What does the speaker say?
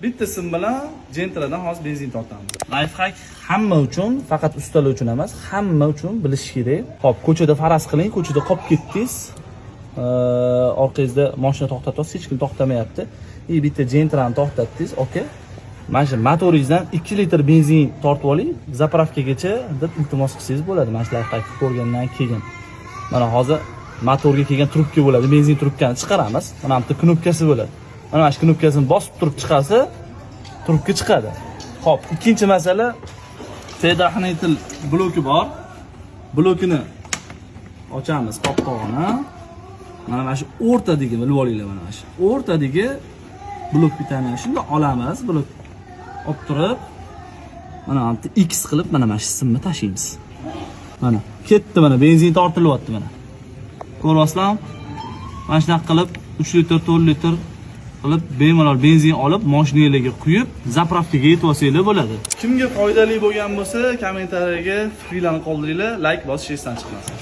Bitta sim bilan Gentradan hozir benzin tortamiz. Lifehack hamma uchun, faqat ustalar uchun emas, hamma uchun bilish kerak. Xo'p, ko'chada faraz qiling, ko'chada qolib ketdingiz. Orqangizda mashina to'xtatyapsiz, hech kim to'xtamayapti. Bitta Gentrani to'xtatdingiz, okey. Mana shu motoringizdan 2 litr benzin tortib oling, zapravkagacha deb iltimos qilsangiz bo'ladi. Mana shu lifehack ko'rgandan keyin. Mana hozir motorga kelgan trubka bo'ladi, benzin trubkani chiqaramiz. Mana bu knopkasi bo'ladi. Mana shu knopkasini bosib turib chiqarsa, trubka chiqadi. Xo'p, ikkinchi masala predohnitel bloki bor. Blokini ochamiz qopqog'ini. Mana shu o'rtadagi bilib olinglar, mana shu o'rtadagi blok bitani shunda olamiz, blok olib turib, mana bu X qilib mana shu simni tashlaymiz. Mana ketdi, mana benzin tortilyapti mana. Ko'ryapsizlarmi? Mana shunaqa qilib 3 litr, 4 litr qilib bemalol benzin olib, mashinangizga quyib, zapravkaga yetib olsanglar bo'ladi. Kimga foydali bo'lgan bo'lsa, kommentariyaga fikrlarni qoldiringlar, like bosishingizdan chiqmasin.